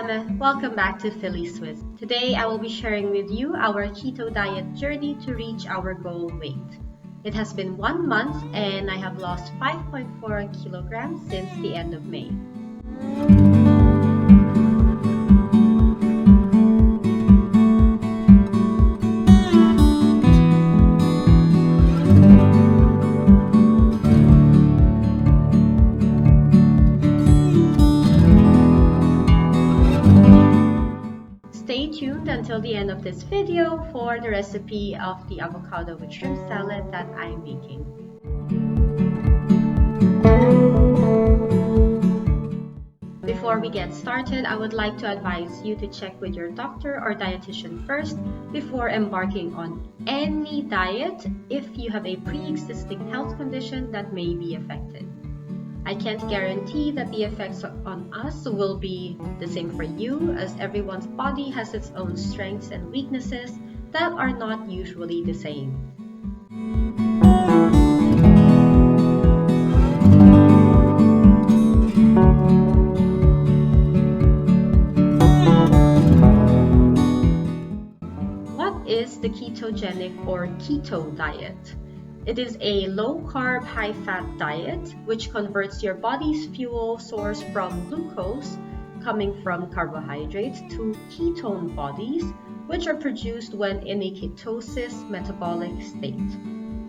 everyone, welcome back to FiliSwissed. Today I will be sharing with you our keto diet journey to reach our goal weight. It has been 1 month and I have lost 5.4 kilograms since the end of May. Stay tuned until the end of this video for the recipe of the avocado with shrimp salad that I'm making. Before we get started, I would like to advise you to check with your doctor or dietitian first before embarking on any diet if you have a pre-existing health condition that may be affected. I can't guarantee that the effects on us will be the same for you, as everyone's body has its own strengths and weaknesses that are not usually the same. What is the ketogenic or keto diet? It is a low-carb, high-fat diet which converts your body's fuel source from glucose, coming from carbohydrates, to ketone bodies, which are produced when in a ketosis metabolic state.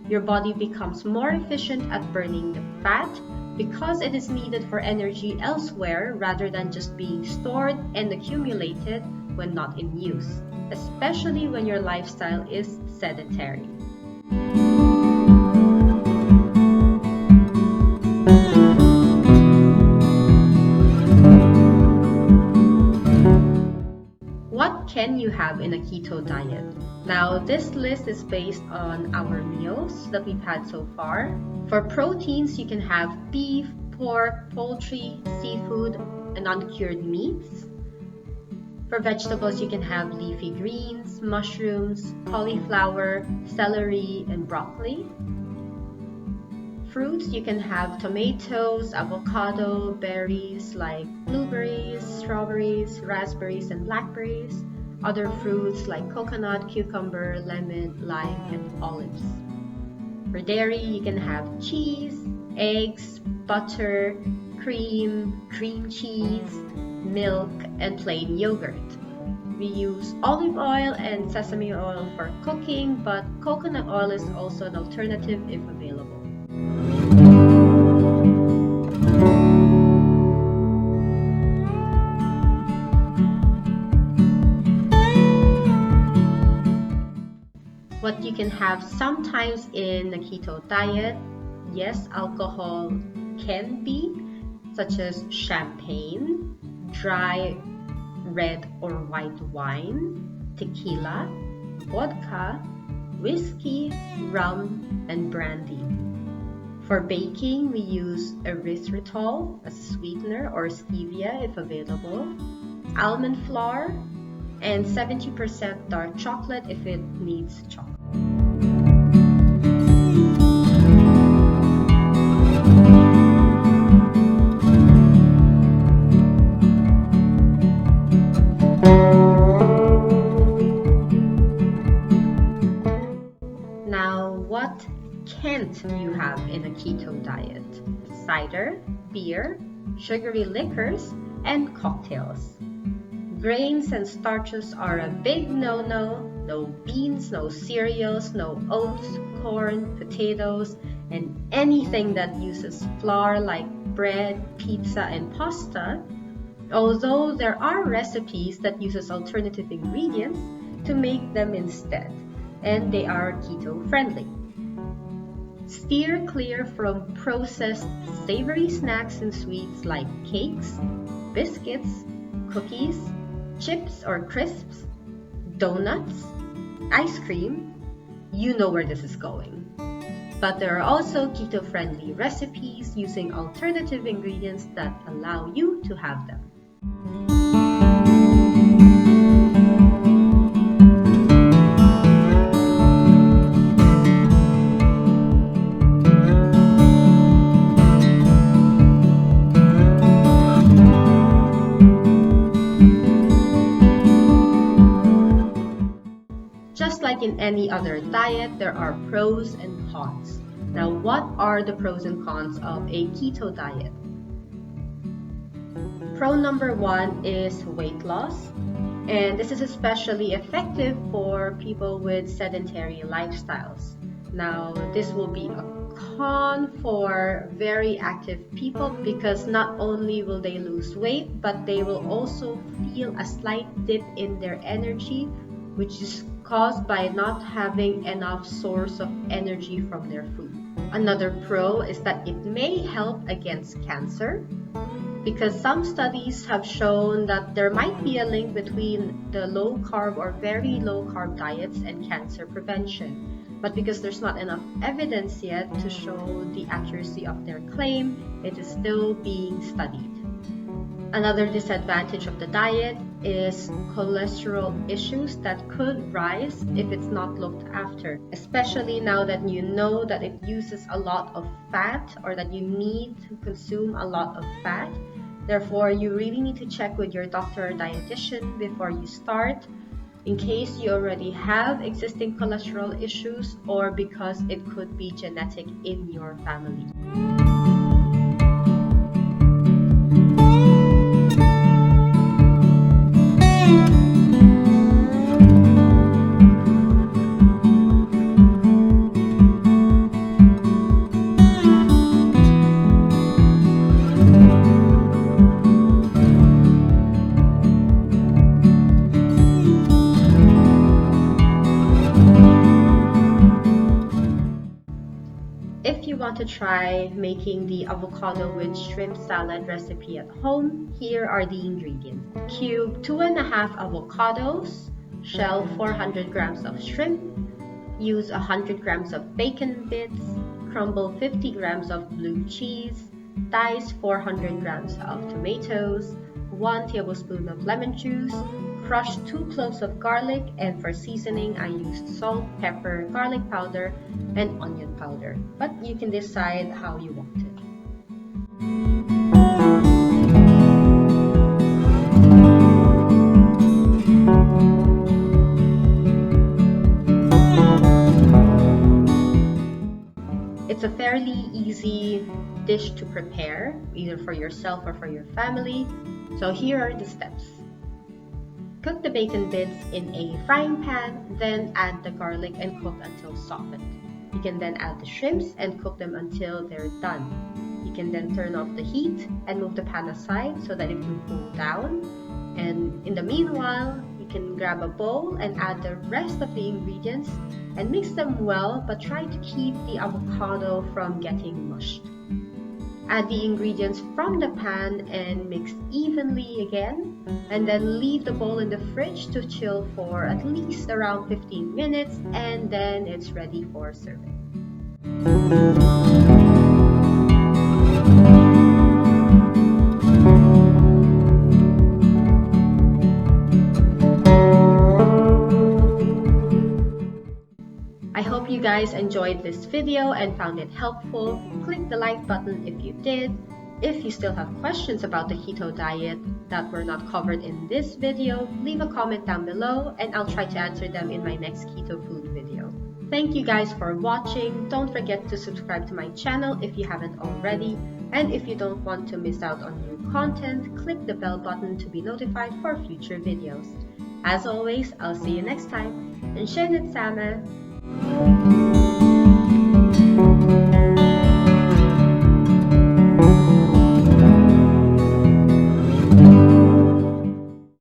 Your body becomes more efficient at burning the fat because it is needed for energy elsewhere rather than just being stored and accumulated when not in use, especially when your lifestyle is sedentary. What can you have in a keto diet? Now, this list is based on our meals that we've had so far. For proteins, you can have beef, pork, poultry, seafood, and uncured meats. For vegetables, you can have leafy greens, mushrooms, cauliflower, celery, and broccoli. Fruits, you can have tomatoes, avocado, berries like blueberries, strawberries, raspberries, and blackberries. Other fruits like coconut, cucumber, lemon, lime, and olives. For dairy, you can have cheese, eggs, butter, cream cheese, milk, and plain yogurt. We use olive oil and sesame oil for cooking, but coconut oil is also an alternative if available. What you can have sometimes in the keto diet, yes, alcohol can be, such as champagne, dry red or white wine, tequila, vodka, whiskey, rum, and brandy. For baking, we use erythritol as a sweetener or stevia if available, almond flour, and 70% dark chocolate if it needs chocolate. Now, what can't you have in a keto diet? Cider, beer, sugary liquors, and cocktails. Grains and starches are a big no-no. No beans, no cereals, no oats, corn, potatoes, and anything that uses flour like bread, pizza, and pasta. Although there are recipes that uses alternative ingredients to make them instead, and they are keto friendly. Steer clear from processed savory snacks and sweets like cakes, biscuits, cookies, chips or crisps, donuts, ice cream. You know where this is going. But there are also keto-friendly recipes using alternative ingredients that allow you to have them. Just like in any other diet, there are pros and cons. Now, what are the pros and cons of a keto diet? Pro number one is weight loss, and this is especially effective for people with sedentary lifestyles. Now, this will be a con for very active people because not only will they lose weight, but they will also feel a slight dip in their energy, which is caused by not having enough source of energy from their food. Another pro is that it may help against cancer, because some studies have shown that there might be a link between the low carb or very low carb diets and cancer prevention. But because there's not enough evidence yet to show the accuracy of their claim, it is still being studied. Another disadvantage of the diet is cholesterol issues that could rise if it's not looked after, especially now that you know that it uses a lot of fat or that you need to consume a lot of fat. Therefore, you really need to check with your doctor or dietitian before you start, in case you already have existing cholesterol issues or because it could be genetic in your family. If you want to try making the avocado with shrimp salad recipe at home, here are the ingredients. Cube 2.5 avocados, shell 400 grams of shrimp, use 100 grams of bacon bits, crumble 50 grams of blue cheese, dice 400 grams of tomatoes, 1 tablespoon of lemon juice, crush 2 cloves of garlic, and for seasoning I used salt, pepper, garlic powder, and onion powder, but you can decide how you want it. It's a fairly easy dish to prepare, either for yourself or for your family. So here are the steps. Cook the bacon bits in a frying pan, then add the garlic and cook until softened. You can then add the shrimps and cook them until they're done. You can then turn off the heat and move the pan aside so that it will cool down. And in the meanwhile, you can grab a bowl and add the rest of the ingredients and mix them well, but try to keep the avocado from getting mushed. Add the ingredients from the pan and mix evenly again, and then leave the bowl in the fridge to chill for at least around 15 minutes, and then it's ready for serving. I hope you guys enjoyed this video and found it helpful. Click the like button if you did. If you still have questions about the keto diet that were not covered in this video, leave a comment down below and I'll try to answer them in my next keto food video. Thank you guys for watching. Don't forget to subscribe to my channel if you haven't already. And if you don't want to miss out on new content, click the bell button to be notified for future videos. As always, I'll see you next time. En schönen Tag.